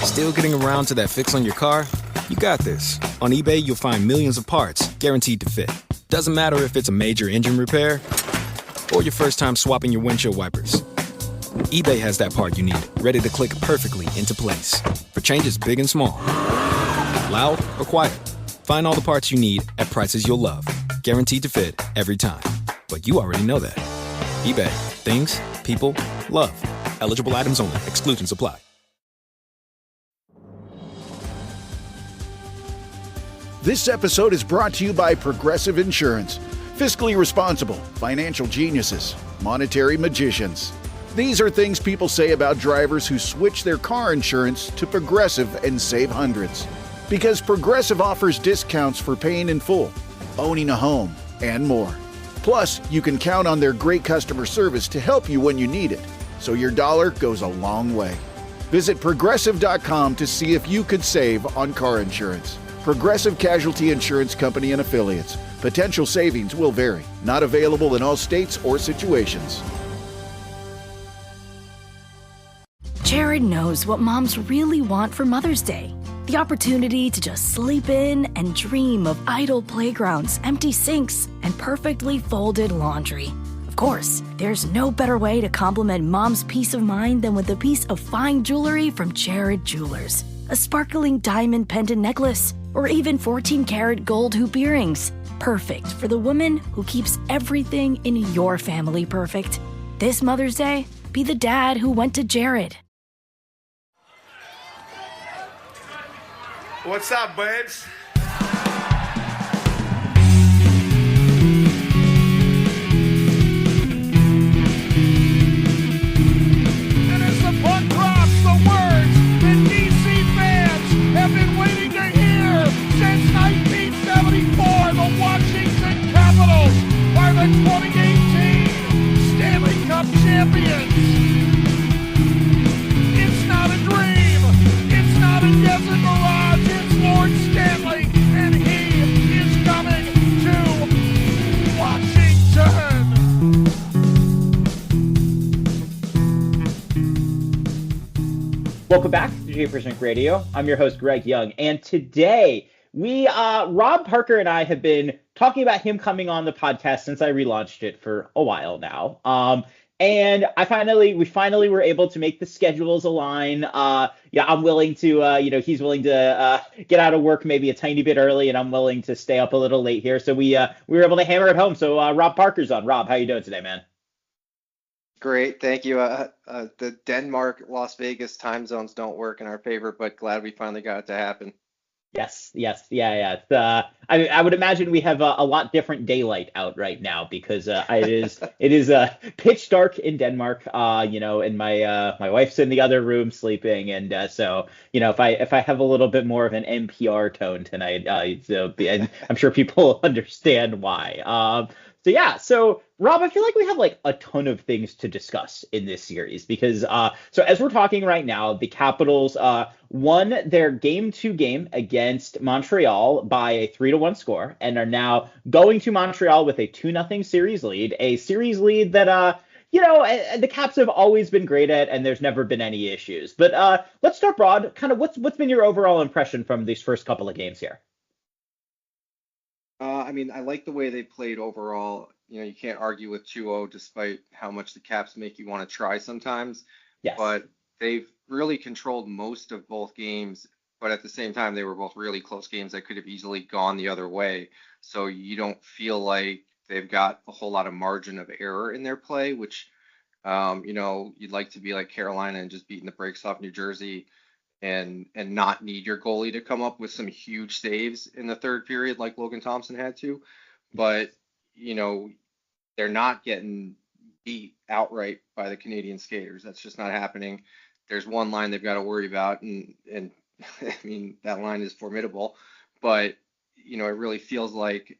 Still getting around to that fix on your car? You got this. On eBay, you'll find millions of parts guaranteed to fit. Doesn't matter if it's a major engine repair or your first time swapping your windshield wipers. eBay has that part you need, ready to click perfectly into place. For changes big and small. Loud or quiet. Find all the parts you need at prices you'll love. Guaranteed to fit every time. But you already know that. eBay. Things, people, love. Eligible items only. Exclusions apply. This episode is brought to you by Progressive Insurance. Fiscally responsible, financial geniuses, monetary magicians. These are things people say about drivers who switch their car insurance to Progressive and save hundreds. Because Progressive offers discounts for paying in full, owning a home, and more. Plus, you can count on their great customer service to help you when you need it, so your dollar goes a long way. Visit Progressive.com to see if you could save on car insurance. Progressive Casualty Insurance Company and Affiliates. Potential savings will vary. Not available in all states or situations. Jared knows what moms really want for Mother's Day. The opportunity to just sleep in and dream of idle playgrounds, empty sinks, and perfectly folded laundry. Of course, there's no better way to compliment mom's peace of mind than with a piece of fine jewelry from Jared Jewelers. A sparkling diamond pendant necklace, or even 14-karat gold hoop earrings. Perfect for the woman who keeps everything in your family perfect. This Mother's Day, be the dad who went to Jared. What's up, babes? And as the puck drops, the words that DC fans have been waiting to hear since 1974, the Washington Capitals are the 2018 Stanley Cup champions. It's not a dream. It's not a desert mirage. It's Lord Stanley, and he is coming to Washington. Welcome back to Japers Rink Radio. I'm your host, Greg Young, and today Rob Parker and I have been talking about him coming on the podcast since I relaunched it for a while now. And we finally were able to make the schedules align. I'm willing to, he's willing to get out of work maybe a tiny bit early, and I'm willing to stay up a little late here. So we were able to hammer it home. So Rob Parker's on. Rob, how you doing today, man? Great, thank you. The Denmark, Las Vegas time zones don't work in our favor, but glad we finally got it to happen. Yes, yeah. I would imagine we have a lot different daylight out right now because it is pitch dark in Denmark. And my wife's in the other room sleeping, and so if I have a little bit more of an NPR tone tonight, and I'm sure people understand why. So Rob, I feel like we have like a ton of things to discuss in this series because so as we're talking right now, the Capitals won their Game 2 game against Montreal by a 3-1 score and are now going to Montreal with a 2-0 series lead, a series lead that the Caps have always been great at, and there's never been any issues. But let's start broad. Kind of what's been your overall impression from these first couple of games here? I like the way they played overall. You can't argue with 2-0 despite how much the Caps make you want to try sometimes. Yes. But they've really controlled most of both games. But at the same time, they were both really close games that could have easily gone the other way. So you don't feel like they've got a whole lot of margin of error in their play, which, you'd like to be like Carolina and just beating the brakes off New Jersey and not need your goalie to come up with some huge saves in the third period like Logan Thompson had to. But, they're not getting beat outright by the Canadian skaters. That's just not happening. There's one line they've got to worry about, and that line is formidable. But, it really feels like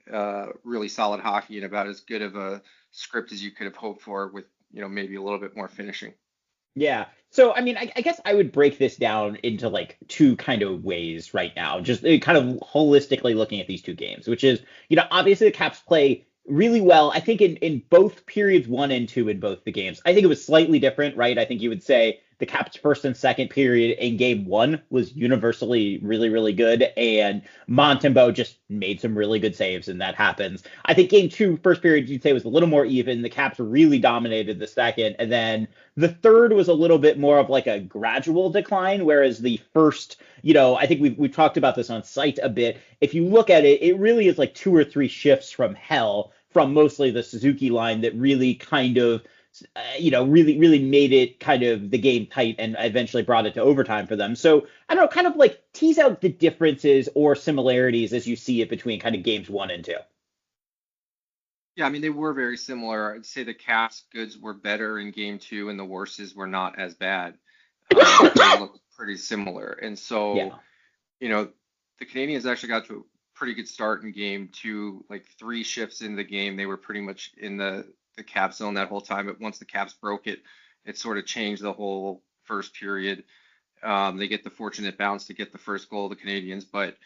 really solid hockey and about as good of a script as you could have hoped for with, maybe a little bit more finishing. Yeah. So, I guess I would break this down into like two kind of ways right now, just kind of holistically looking at these two games, which is, obviously the Caps play really well. I think in both periods 1 and 2 in both the games, I think it was slightly different, right? I think you would say the Caps' first and second period in game one was universally really, really good, and Montembeault just made some really good saves, and that happens. I think game two, first period, you'd say was a little more even. The Caps really dominated the second, and then the third was a little bit more of like a gradual decline, whereas the first, I think we've talked about this on site a bit. If you look at it, it really is like 2 or 3 shifts from hell from mostly the Suzuki line that really kind of really made it kind of the game tight and eventually brought it to overtime for them. So I don't know, kind of like tease out the differences or similarities as you see it between kind of games 1 and 2. Yeah, I mean, they were very similar. I'd say the Caps goods were better in game 2 and the worses were not as bad. They looked pretty similar. And so, Yeah. The Canadians actually got to a pretty good start in game 2, like 3 shifts in the game. They were pretty much in the cap zone that whole time. But once the Caps broke it, it sort of changed the whole first period. They get the fortunate bounce to get the first goal, the Canadians, but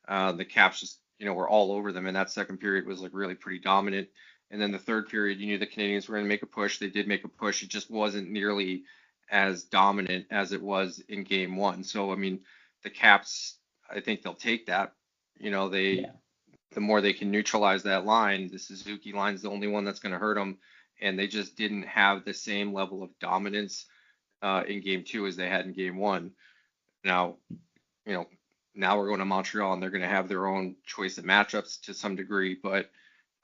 the Caps just, were all over them. And that second period was like really pretty dominant. And then the third period, you knew the Canadians were going to make a push. They did make a push. It just wasn't nearly as dominant as it was in game 1. So, I mean, the Caps, I think they'll take that. The more they can neutralize that line, the Suzuki line's the only one that's going to hurt them. And they just didn't have the same level of dominance in game 2 as they had in game 1. Now, now we're going to Montreal and they're going to have their own choice of matchups to some degree. But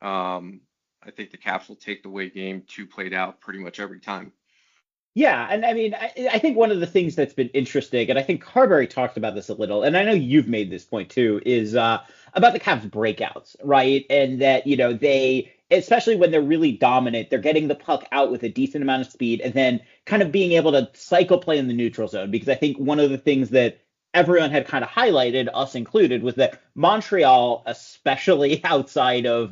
I think the Caps will take the way game 2 played out pretty much every time. Yeah, and I mean, I think one of the things that's been interesting, and I think Carberry talked about this a little, and I know you've made this point too, is about the Caps breakouts, right? And that, they, especially when they're really dominant, they're getting the puck out with a decent amount of speed and then kind of being able to cycle play in the neutral zone. Because I think one of the things that everyone had kind of highlighted, us included, was that Montreal, especially outside of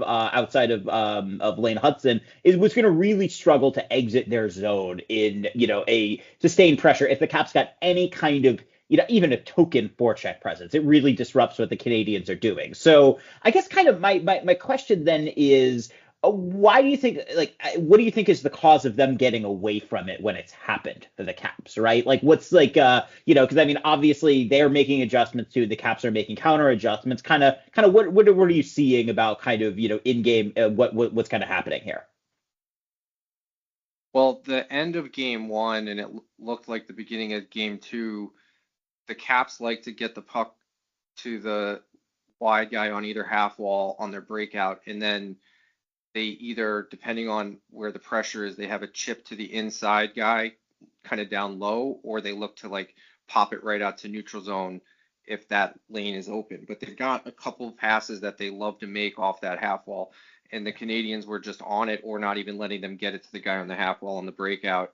Lane Hudson, was going to really struggle to exit their zone in a sustained pressure if the Caps got any kind of even a token forecheck presence. It really disrupts what the Canadians are doing. So I guess kind of my question then is, why do you think, what do you think is the cause of them getting away from it when it's happened for the Caps, right? Like, what's because I mean, obviously they're making adjustments too. The Caps are making counter adjustments. Kind of, what are you seeing about kind of, in game, what's kind of happening here? Well, the end of game 1, and it looked like the beginning of game 2, the Caps like to get the puck to the wide guy on either half wall on their breakout, and then they either, depending on where the pressure is, they have a chip to the inside guy kind of down low, or they look to like pop it right out to neutral zone if that lane is open. But they've got a couple of passes that they love to make off that half wall, and the Canadians were just on it or not even letting them get it to the guy on the half wall on the breakout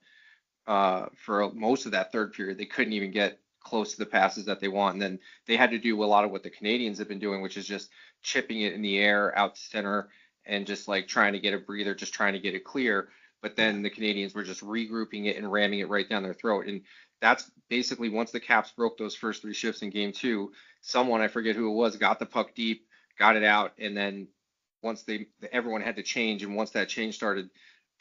for most of that third period. They couldn't even get close to the passes that they want. And then they had to do a lot of what the Canadians have been doing, which is just chipping it in the air out to center and just like trying to get a breather, just trying to get it clear. But then the Canadians were just regrouping it and ramming it right down their throat. And that's basically, once the Caps broke those first 3 shifts in game 2, someone, I forget who it was, got the puck deep, got it out. And then once everyone had to change. And once that change started,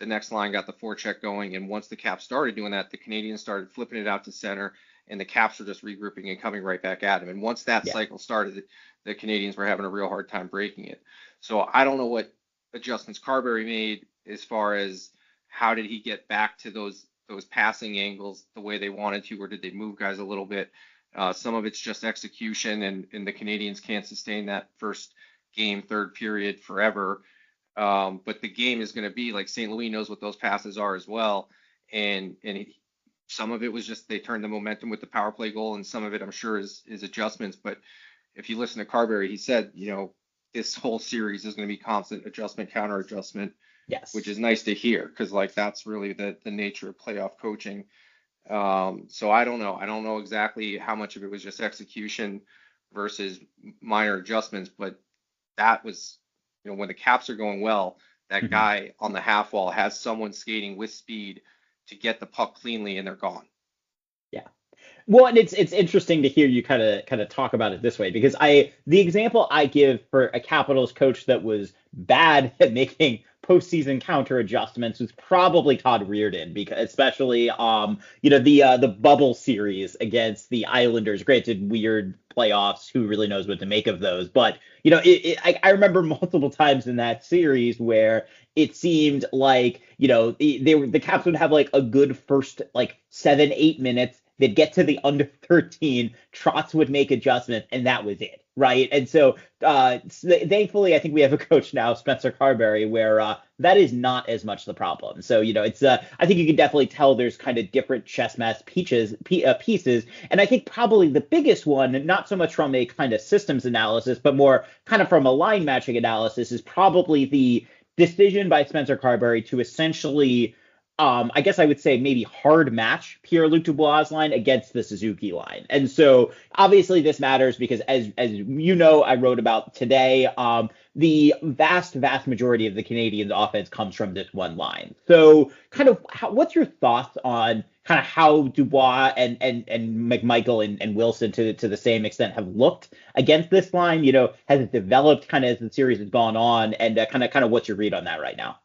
the next line got the forecheck going. And once the Caps started doing that, the Canadians started flipping it out to center, and the Caps were just regrouping and coming right back at him. And once that cycle started, the Canadians were having a real hard time breaking it. So I don't know what adjustments Carberry made as far as how did he get back to those passing angles the way they wanted to, or did they move guys a little bit? Some of it's just execution, and the Canadians can't sustain that first game, third period forever. But the game is going to be like St. Louis knows what those passes are as well. And some of it was just they turned the momentum with the power play goal, and some of it I'm sure is adjustments. But if you listen to Carberry, he said, this whole series is going to be constant adjustment, counter adjustment. Yes. Which is nice to hear, because like that's really the nature of playoff coaching. So I don't know. I don't know exactly how much of it was just execution versus minor adjustments, but that was, when the Caps are going well, that guy on the half wall has someone skating with speed to get the puck cleanly, and they're gone. Yeah. Well, and it's interesting to hear you kind of talk about it this way, because the example I give for a Capitals coach that was bad at making postseason counter adjustments was probably Todd Reirden, because especially the bubble series against the Islanders. Granted, weird playoffs. Who really knows what to make of those? But I remember multiple times in that series where it seemed like the Caps would have like a good first like 7-8 minutes. They'd get to the under 13. Trotz would make adjustments, and that was it, right? And so thankfully, I think we have a coach now, Spencer Carberry, where that is not as much the problem. So it's I think you can definitely tell there's kind of different chess match pieces, and I think probably the biggest one, not so much from a kind of systems analysis, but more kind of from a line matching analysis, is probably the decision by Spencer Carberry to essentially, I guess I would say maybe hard match Pierre-Luc Dubois' line against the Suzuki line. And so obviously this matters because as I wrote about today, the vast majority of the Canadiens offense comes from this one line. So kind of what's your thoughts on kind of how Dubois and McMichael and Wilson to the same extent have looked against this line? Has it developed kind of as the series has gone on, and kind of what's your read on that right now?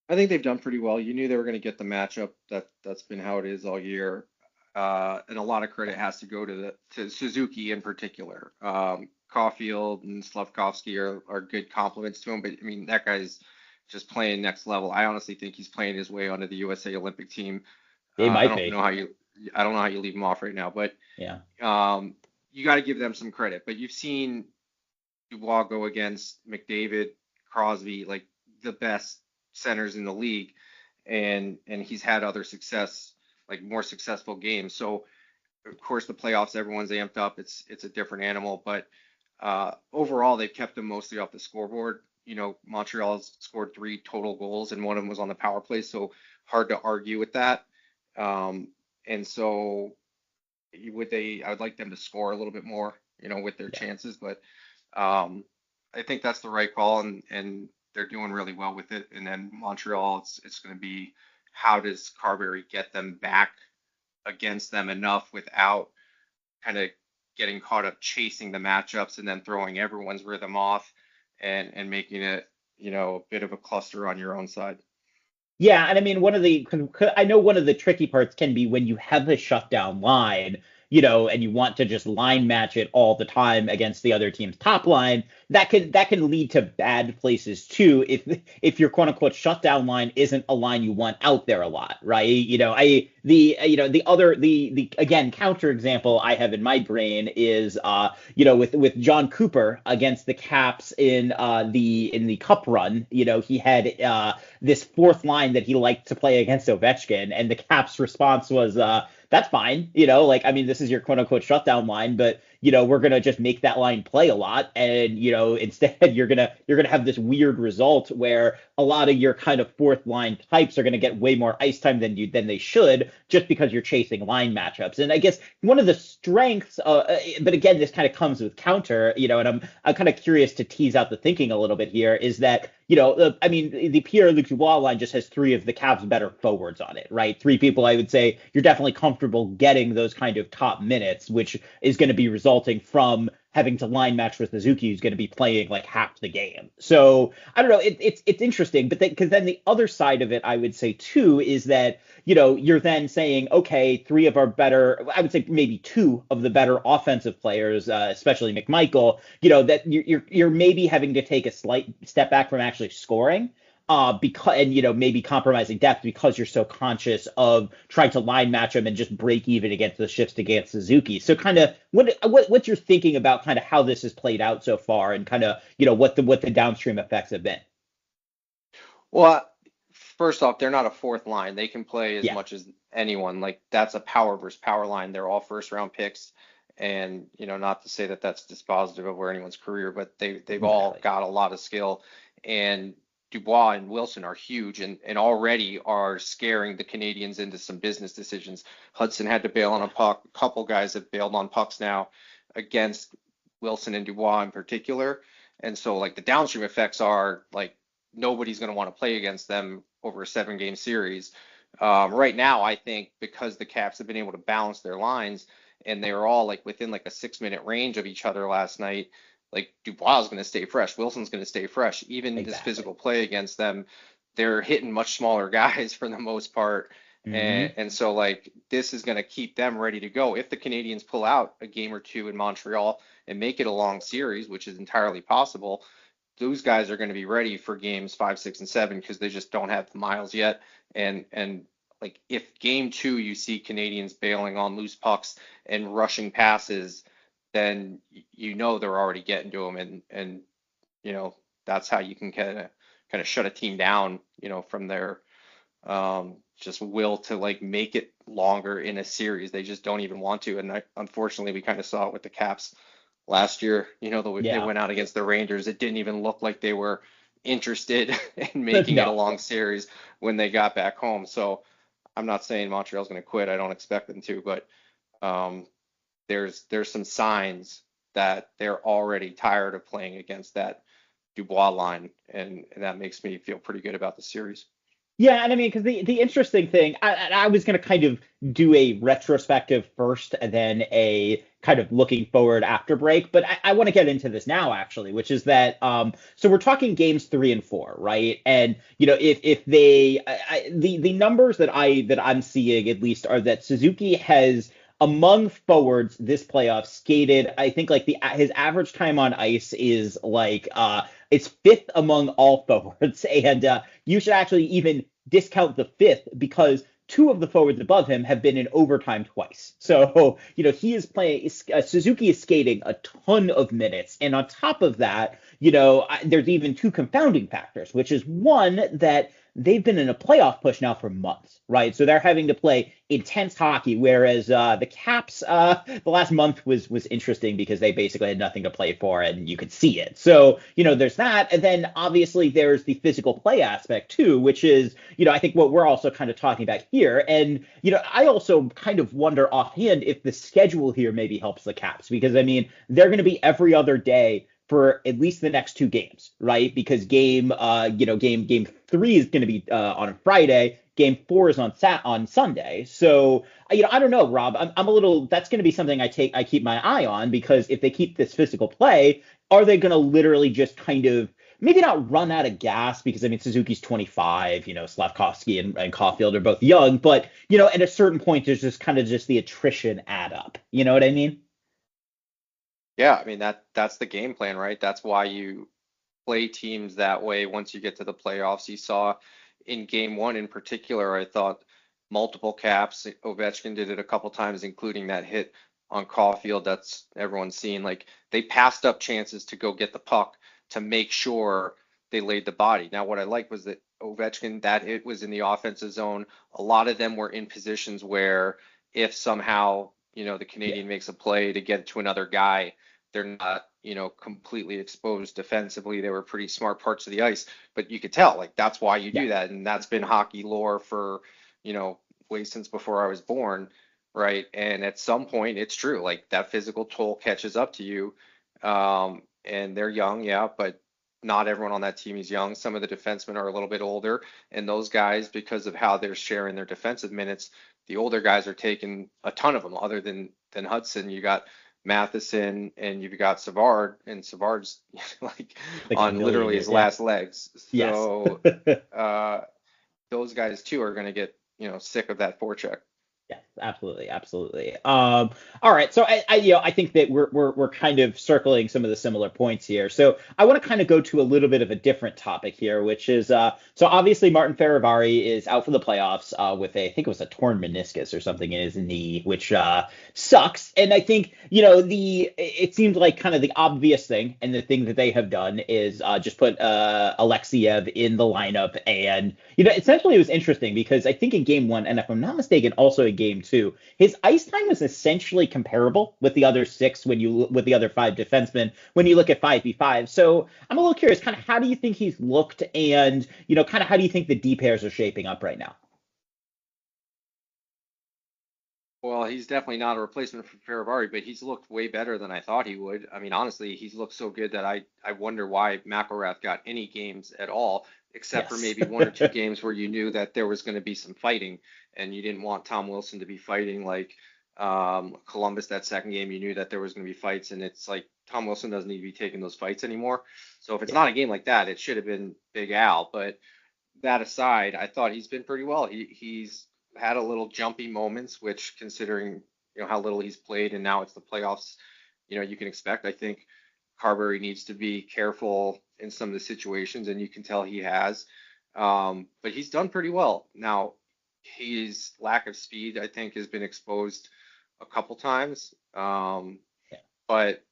I think they've done pretty well. You knew they were going to get the matchup. That's been how it is all year. And a lot of credit has to go to Suzuki in particular. Caulfield and Slavkovsky are good compliments to him, but I mean that guy's just playing next level. I honestly think he's playing his way onto the USA Olympic team. They might be. I don't know how you leave him off right now, but yeah. You got to give them some credit. But you've seen Dubois go against McDavid, Crosby, like the best centers in the league, and he's had other success, like more successful games. So of course the playoffs, everyone's amped up. It's a different animal, but overall they've kept them mostly off the scoreboard. Montreal's scored 3 total goals and one of them was on the power play, so hard to argue with that. And so I would like them to score a little bit more, with their chances, but I think that's the right call, and they're doing really well with it. And then Montreal, it's going to be, how does Carberry get them back against them enough without kind of getting caught up chasing the matchups and then throwing everyone's rhythm off and making it, a bit of a cluster on your own side. Yeah, and I mean, I know one of the tricky parts can be when you have a shutdown line, and you want to just line match it all the time against the other team's top line. That can lead to bad places too if your quote unquote shutdown line isn't a line you want out there a lot, right? The again counter example I have in my brain is with John Cooper against the Caps in the Cup run. He had this fourth line that he liked to play against Ovechkin, and the Caps' response was, that's fine. This is your quote unquote shutdown line, but we're going to just make that line play a lot. And, instead you're going to have this weird result where a lot of your kind of fourth line types are going to get way more ice time than they should, just because you're chasing line matchups. And I guess one of the strengths, but again, this kind of comes with counter, and I'm kind of curious to tease out the thinking a little bit here, is that, the Pierre-Luc Dubois line just has 3 of the Caps' better forwards on it, right? 3 people I would say you're definitely comfortable getting those kind of top minutes, which is going to be resulting from having to line match with Suzuki, who's going to be playing like half the game. So I don't know. It's interesting, but because then the other side of it, I would say too, is that you're then saying, okay, 3 of our better, I would say maybe 2 of the better offensive players, especially McMichael, that you're maybe having to take a slight step back from actually scoring. Maybe compromising depth because you're so conscious of trying to line match them and just break even against the shifts against Suzuki. So kind of what's your thinking about kind of how this has played out so far, and kind of, what the downstream effects have been? Well, first off, they're not a fourth line. They can play as much as anyone. Like, that's a power versus power line. They're all first round picks. And, not to say that that's dispositive of where anyone's career, but they've all got a lot of skill. And Dubois and Wilson are huge and already are scaring the Canadiens into some business decisions. Hudson had to bail on a puck. A couple guys have bailed on pucks now against Wilson and Dubois in particular. And so, like, the downstream effects are, like, nobody's going to want to play against them over a 7-game series. Right now, I think because the Caps have been able to balance their lines and they were all, like, within, like, a 6-minute range of each other last night, like Dubois is going to stay fresh, Wilson's going to stay fresh. Even this Exactly. physical play against them, they're hitting much smaller guys for the most part. Hmm. And so like this is going to keep them ready to go. If the Canadians pull out a game or two in Montreal and make it a long series, which is entirely possible, those guys are going to be ready for games 5, 6, and 7 because they just don't have the miles yet. And like if game 2 you see Canadians bailing on loose pucks and rushing passes, then you know they're already getting to them, and you know that's how you can kind of shut a team down, from their just will to like make it longer in a series. They just don't even want to, and unfortunately we kind of saw it with the Caps last year. They Yeah. went out against the Rangers. It didn't even look like they were interested in making it a No. long series when they got back home. So I'm not saying Montreal's going to quit. I don't expect them to, but um, there's some signs that they're already tired of playing against that Dubois line, and that makes me feel pretty good about the series. Yeah, and I mean, because the interesting thing, I was going to kind of do a retrospective first and then a kind of looking forward after break, but I want to get into this now actually, which is that so we're talking games 3 and 4, right? And if they the numbers that I'm seeing at least are that Suzuki has among forwards this playoff skated, I think like the his average time on ice is like it's fifth among all forwards, and you should actually even discount the fifth because two of the forwards above him have been in overtime twice. So, he is playing, Suzuki is skating a ton of minutes. And on top of that, there's even two confounding factors, which is one that they've been in a playoff push now for months, right? So they're having to play intense hockey, whereas the Caps, the last month was interesting because they basically had nothing to play for, and you could see it. So there's that, and then obviously there's the physical play aspect too, which is I think what we're also kind of talking about here, and I also kind of wonder offhand if the schedule here maybe helps the Caps because I mean they're going to be every other day for at least the next two games, right? Because game 3 is going to be on a Friday. Game 4 is on Sunday. So I don't know, Rob. I'm a little. That's going to be something I keep my eye on because if they keep this physical play, are they going to literally just kind of maybe not run out of gas because I mean Suzuki's 25, Slavkovsky and Caulfield are both young, but at a certain point there's just kind of just the attrition add up. You know what I mean? Yeah, I mean that's the game plan, right? That's why you play teams that way once you get to the playoffs. You saw in game 1 in particular, I thought multiple caps. Ovechkin did it a couple times, including that hit on Caulfield that's everyone's seen. Like they passed up chances to go get the puck to make sure they laid the body. Now, what I like was that Ovechkin, that hit was in the offensive zone. A lot of them were in positions where if somehow, the Yeah. Canadian makes a play to get to another guy, they're not, completely exposed defensively. They were pretty smart parts of the ice, but you could tell like that's why you Yeah. do that, and that's been hockey lore for, way since before I was born, right? And at some point, it's true. Like that physical toll catches up to you, and they're young, yeah, but not everyone on that team is young. Some of the defensemen are a little bit older, and those guys, because of how they're sharing their defensive minutes, the older guys are taking a ton of them. Other than Hudson, you got Matheson and you've got Savard, and Savard's like Like a on million literally years. his Yeah. last legs. Yes. So those guys too are going to get sick of that forecheck. Yes, absolutely, absolutely. All right, so I think that we're kind of circling some of the similar points here. So I want to kind of go to a little bit of a different topic here, which is so obviously Martin Feravari is out for the playoffs with I think it was a torn meniscus or something in his knee, which sucks. And I think it seems like kind of the obvious thing, and the thing that they have done is just put Alexiev in the lineup, and essentially it was interesting because I think in game 1, and if I'm not mistaken, also in game 2, his ice time was essentially comparable with the other with the other 5 defensemen when you look at 5v5. So I'm a little curious, kind of how do you think he's looked, and kind of how do you think the D pairs are shaping up right now? Well, he's definitely not a replacement for Faravari, but he's looked way better than I thought he would. I mean, honestly, he's looked so good that I wonder why McElrath got any games at all, except for Yes. maybe 1 or 2 games where you knew that there was going to be some fighting, and you didn't want Tom Wilson to be fighting like Columbus that second game. You knew that there was going to be fights, and it's like Tom Wilson doesn't need to be taking those fights anymore. So if it's not a game like that, it should have been Big Al. But that aside, I thought he's been pretty well. He's had a little jumpy moments, which considering how little he's played and now it's the playoffs, you can expect. I think Carberry needs to be careful in some of the situations, and you can tell he has. But he's done pretty well. Now, his lack of speed, I think, has been exposed a couple times. But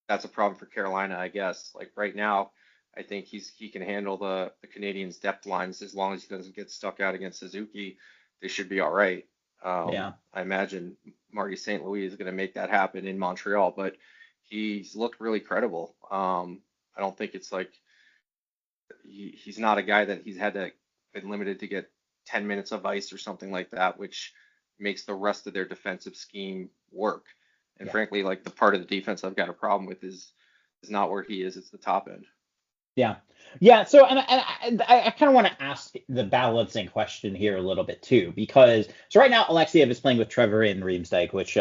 that's a problem for Carolina, I guess. Like right now, I think he can handle the Canadians' depth lines as long as he doesn't get stuck out against Suzuki. They should be all right. I imagine Marty St. Louis is going to make that happen in Montreal, but he's looked really credible. I don't think it's like he's not a guy that he's had to been limited to get 10 minutes of ice or something like that, which makes the rest of their defensive scheme work. And frankly, like the part of the defense I've got a problem with is not where he is. It's the top end. Yeah. So, and I kind of want to ask the balancing question here a little bit too, because so right now Alexeyev is playing with Trevor and Riemsdyk, which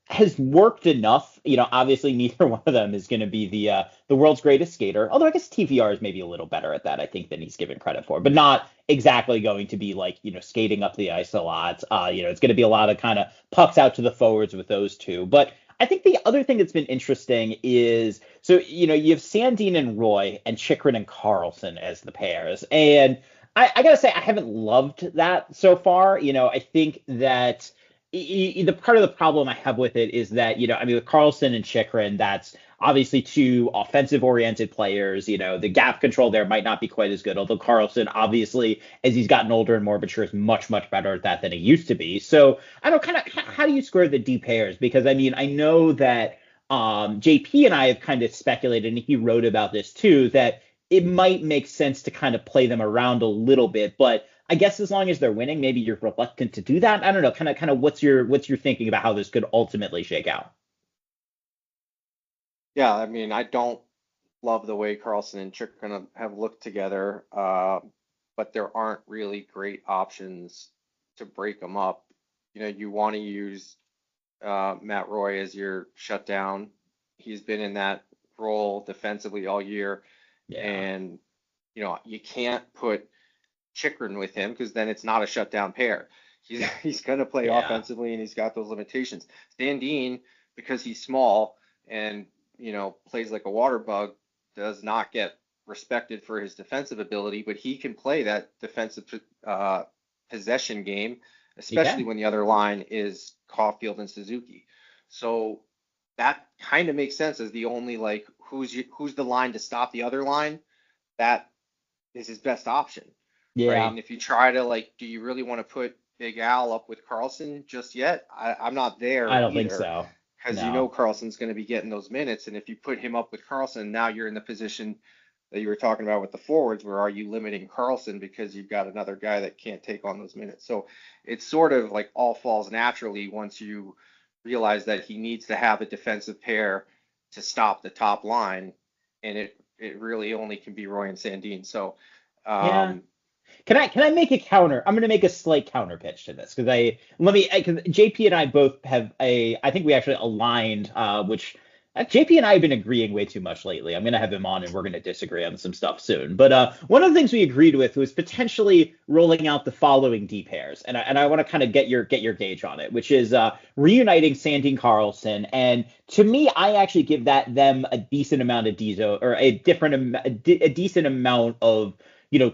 has worked enough. Obviously neither one of them is going to be the world's greatest skater. Although I guess TVR is maybe a little better at that, I think, than he's given credit for, but not exactly going to be like skating up the ice a lot. It's going to be a lot of kind of pucks out to the forwards with those two, but. I think the other thing that's been interesting is, so, you have Sandin and Roy and Chychrun and Carlson as the pairs. And I got to say, I haven't loved that so far. I think that the part of the problem I have with it is that, with Carlson and Chychrun, that's obviously two offensive-oriented players. The gap control there might not be quite as good, although Carlson, obviously, as he's gotten older and more mature, is much, much better at that than he used to be. So, I don't kind of, how do you square the D pairs? Because, I know that JP and I have kind of speculated, and he wrote about this too, that it might make sense to kind of play them around a little bit, but I guess as long as they're winning, maybe you're reluctant to do that. I don't know, kind of what's your thinking about how this could ultimately shake out? Yeah, I don't love the way Carlson and Chychrun have looked together, but there aren't really great options to break them up. You want to use Matt Roy as your shutdown. He's been in that role defensively all year, and you can't put Chychrun with him because then it's not a shutdown pair. He's going to play offensively, and he's got those limitations. Sandin, because he's small and plays like a water bug, does not get respected for his defensive ability, but he can play that defensive possession game, especially when the other line is Caulfield and Suzuki. So that kind of makes sense as the only who's the line to stop the other line. That is his best option. Right? And if you try to do you really want to put Big Al up with Carlson just yet? I'm not there. I don't think so. Because Carlson's going to be getting those minutes, and if you put him up with Carlson, now you're in the position that you were talking about with the forwards, where are you limiting Carlson because you've got another guy that can't take on those minutes? So it's sort of all falls naturally once you realize that he needs to have a defensive pair to stop the top line, and it really only can be Roy and Sandin. So Can I make a counter? I'm going to make a slight counter pitch to this because because JP and I both have I think we actually aligned, which JP and I have been agreeing way too much lately. I'm going to have him on and we're going to disagree on some stuff soon. But one of the things we agreed with was potentially rolling out the following D pairs, and I want to kind of get your gauge on it, which is reuniting Sandin Carlson. And to me, I actually give them a decent amount of a decent amount of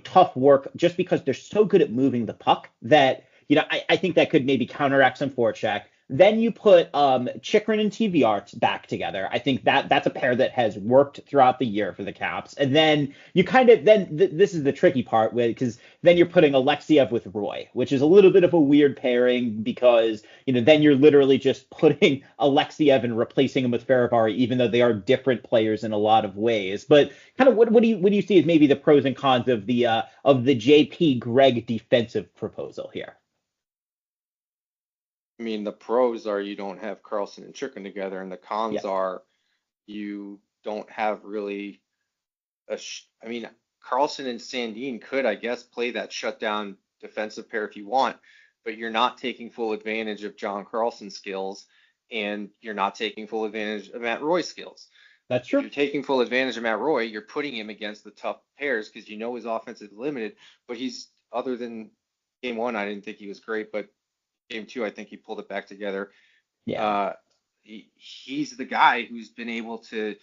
tough work, just because they're so good at moving the puck that, I think that could maybe counteract some forecheck. Then you put Chychrun and TVR back together. I think that's a pair that has worked throughout the year for the Caps. And then you this is the tricky part, because then you're putting Alexeyev with Roy, which is a little bit of a weird pairing because, then you're literally just putting Alexeyev and replacing him with Faravari, even though they are different players in a lot of ways. But kind of what do you see as maybe the pros and cons of the JP Greg defensive proposal here? The pros are you don't have Carlson and Chychrun together, and the cons are you don't have really Carlson and Sandin could, I guess, play that shutdown defensive pair if you want, but you're not taking full advantage of John Carlson's skills, and you're not taking full advantage of Matt Roy's skills. That's If true. you're taking full advantage of Matt Roy, you're putting him against the tough pairs because you know his offense is limited. But he's, other than game one, I didn't think he was great, but game two, I think he pulled it back together. Yeah. He's the guy who's been able to,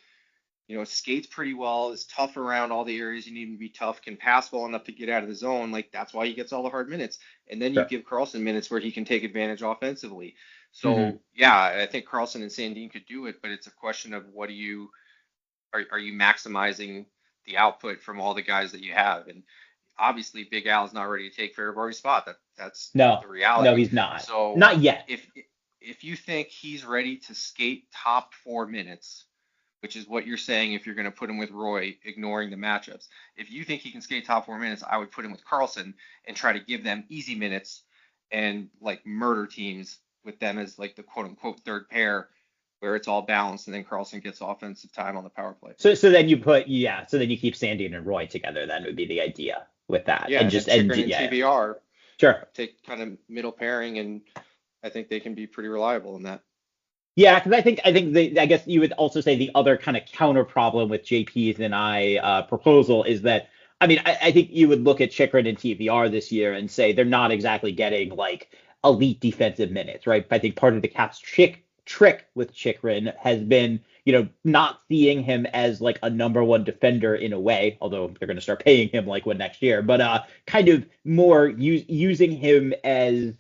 skates pretty well, is tough around all the areas you need him to be tough, can pass well enough to get out of the zone. Like, that's why he gets all the hard minutes. And then you Sure. give Carlson minutes where he can take advantage offensively. So Mhm. yeah, I think Carlson and Sandin could do it, but it's a question of what are you maximizing the output from all the guys that you have? And obviously Big Al's not ready to take Farabary's spot. That's No, the no, reality. he's not. So Not yet. if you think he's ready to skate top 4 minutes, which is what you're saying if you're going to put him with Roy, ignoring the matchups. If you think he can skate top 4 minutes, I would put him with Carlson and try to give them easy minutes and like murder teams with them as like the quote unquote third pair where it's all balanced and then Carlson gets offensive time on the power play. So then you keep Sandy and Roy together. Then would be the idea with that, Yeah, and and just then and Chikrin and yeah, TBR sure. take kind of middle pairing, and I think they can be pretty reliable in that. Yeah, because I guess you would also say the other kind of counter problem with JP's and I proposal is that I think you would look at Chikrin and TVR this year and say they're not exactly getting like elite defensive minutes, right? I think part of the Caps trick with Chikrin has been not seeing him as like a number one defender in a way, although they're going to start paying him like what next year, but kind of more using him as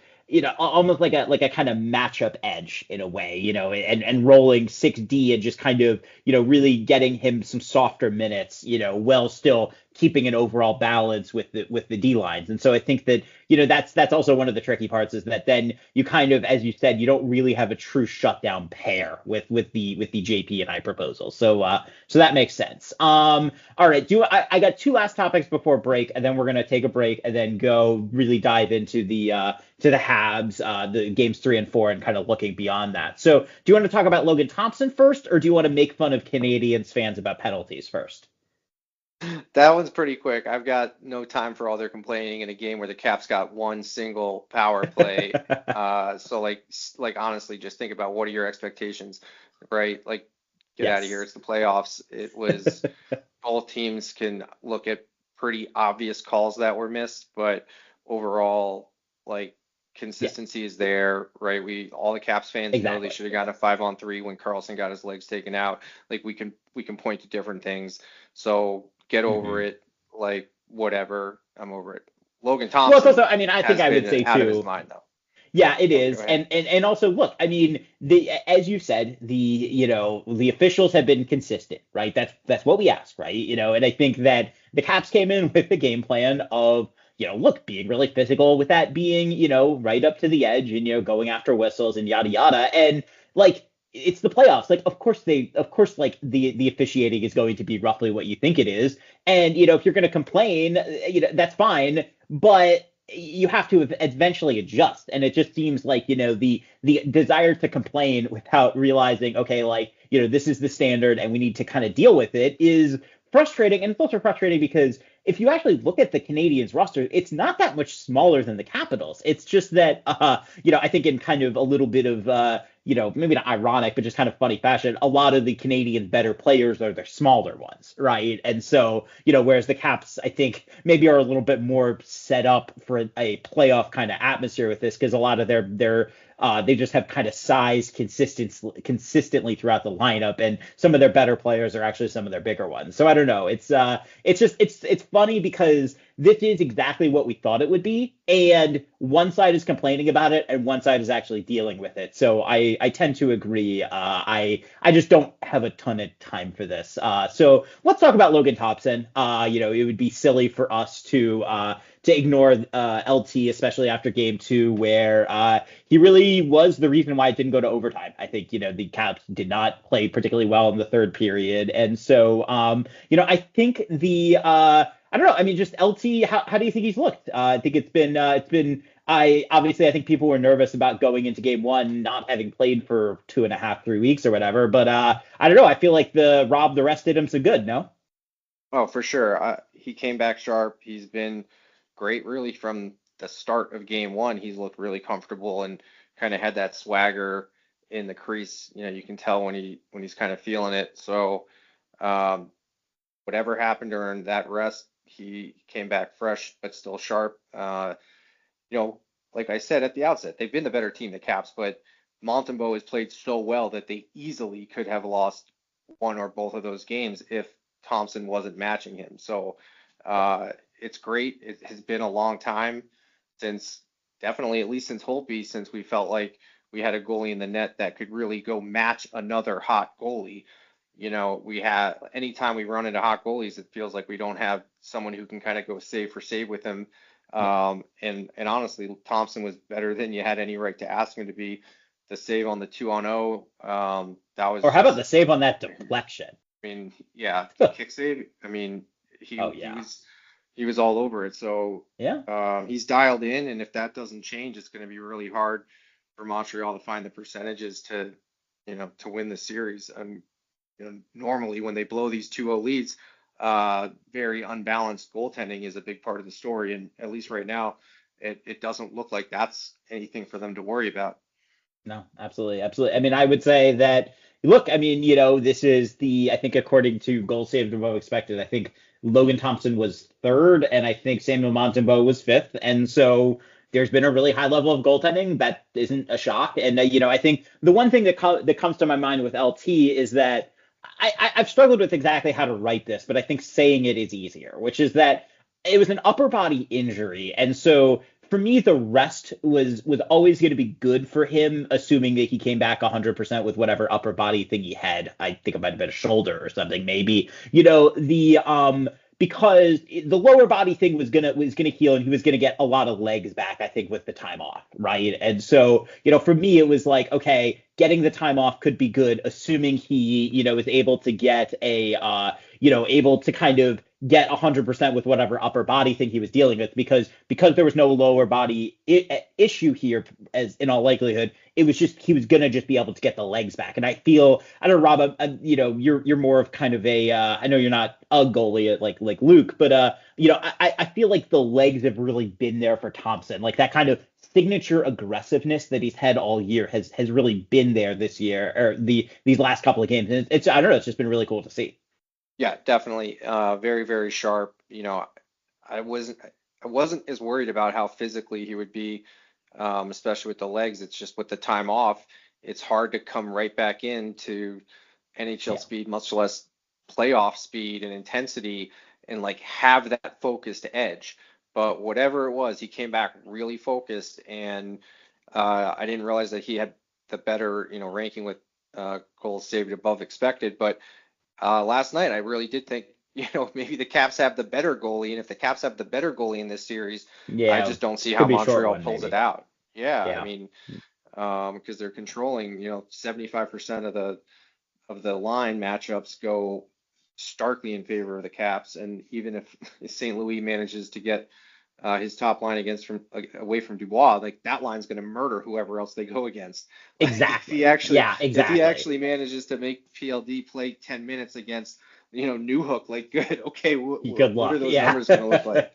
almost like a kind of matchup edge in a way, and rolling 6D and just kind of, really getting him some softer minutes, while still keeping an overall balance with the D lines. And so I think that, that's also one of the tricky parts is that then you kind of, as you said, you don't really have a true shutdown pair with the JP and I proposal. So that makes sense. All right. I got two last topics before break, and then we're gonna take a break and then go really dive into the Habs, the games 3 and 4, and kind of looking beyond that. So, do you want to talk about Logan Thompson first, or do you want to make fun of Canadians fans about penalties first? That one's pretty quick. I've got no time for all their complaining in a game where the Caps got one single power play. So like honestly, just think about what are your expectations, right? Like, get out of here. Yes. It's the playoffs. It was both teams can look at pretty obvious calls that were missed, but overall, like Yeah, consistency is there, right? All the Caps fans know they exactly. should have got a 5-on-3 when Carlson got his legs taken out. Like we can point to different things. So get over Hmm. it. Like whatever, I'm over it. Logan Well, it's also, Thompson I think has I would been say out of his too. mind though. Yeah, it Oh, go is. ahead. And also look, the as you said, the officials have been consistent, right? That's what we asked, right? And I think that the Caps came in with the game plan of, look, being really physical with that being, right up to the edge and going after whistles and yada yada. And like it's the playoffs. Like of course like the officiating is going to be roughly what you think it is. And if you're going to complain, that's fine, but you have to eventually adjust. And it just seems like the desire to complain without realizing, okay, like this is the standard and we need to kind of deal with it is frustrating. And it's also frustrating because if you actually look at the Canadians roster, it's not that much smaller than the Capitals. It's just that I think in kind of a little bit of maybe not ironic, but just kind of funny fashion, a lot of the Canadian better players are the smaller ones, right? And so, whereas the Caps, I think, maybe are a little bit more set up for a playoff kind of atmosphere with this because a lot of their they just have kind of size consistently throughout the lineup, and some of their better players are actually some of their bigger ones. So I don't know. It's funny because this is exactly what we thought it would be, and one side is complaining about it, and one side is actually dealing with it. So I tend to agree. I just don't have a ton of time for this. So let's talk about Logan Thompson. It would be silly for us to ignore LT, especially after game 2, where he really was the reason why it didn't go to overtime. I think, the Caps did not play particularly well in the third period. And so, I think I don't know. Just LT, how do you think he's looked? I think I think people were nervous about going into game 1, not having played for 2.5, 3 weeks or whatever. But I don't know. I feel like the rest did him some good, no? Oh, for sure. He came back sharp. He's been great, really, from the start of game 1. He's looked really comfortable and kind of had that swagger in the crease. You can tell when he's kind of feeling it. So whatever happened during that rest, he came back fresh but still sharp. Like I said at the outset, they've been the better team, the Caps, but Montembeault has played so well that they easily could have lost one or both of those games if Thompson wasn't matching him. So it's great. It has been a long time since, definitely at least since Holtby, since we felt like we had a goalie in the net that could really go match another hot goalie. We have, anytime we run into hot goalies, it feels like we don't have someone who can kind of go save for save with him. And honestly, Thompson was better than you had any right to ask him to be. The save on the 2-on-0, that was. Or how about the save on that deflection? I mean, yeah, the kick save. I mean, he was all over it. So yeah, he's dialed in, and if that doesn't change, it's going to be really hard for Montreal to find the percentages to win the series. Normally when they blow these 2-0 leads, very unbalanced goaltending is a big part of the story, and at least right now, it doesn't look like that's anything for them to worry about. No, absolutely. I mean, I would say that, look, I mean, this is I think according to goals saved above expected, I think Logan Thompson was third, and I think Samuel Montembeault was fifth. And so there's been a really high level of goaltending. That isn't a shock. And, I think the one thing that comes to my mind with LT is that I've struggled with exactly how to write this, but I think saying it is easier, which is that it was an upper body injury. And so for me, the rest was always going to be good for him, assuming that he came back 100% with whatever upper body thing he had. I think it might have been a shoulder or something, maybe. Because the lower body thing was gonna heal, and he was gonna get a lot of legs back, I think, with the time off, right? And so, for me, it was like, okay, getting the time off could be good, assuming he, is able to get able to kind of get 100% with whatever upper body thing he was dealing with, because there was no lower body issue here, as in all likelihood, it was just, he was going to just be able to get the legs back. And I don't know, Rob, you're more of kind of a, I know you're not a goalie like Luke, but, I feel like the legs have really been there for Thompson. Like that kind of signature aggressiveness that he's had all year has really been there this year, or these last couple of games. And it's, I don't know, it's just been really cool to see. Yeah, definitely. Very, very sharp. I wasn't as worried about how physically he would be, especially with the legs. It's just with the time off, it's hard to come right back into NHL speed, much less playoff speed and intensity, and like have that focused edge. But whatever it was, he came back really focused, and I didn't realize that he had the better, ranking with goals saved above expected. But last night, I really did think, maybe the Caps have the better goalie, and if the Caps have the better goalie in this series, I just don't see how Montreal pulls it out. Yeah, I mean, because they're controlling, 75% of the line matchups go starkly in favor of the Caps, and even if St. Louis manages to get his top line away from Dubois, like that line's going to murder whoever else they go against. Exactly. If he actually manages to make PLD play 10 minutes against, Newhook, like good. Okay, good luck. What are those numbers going to look like?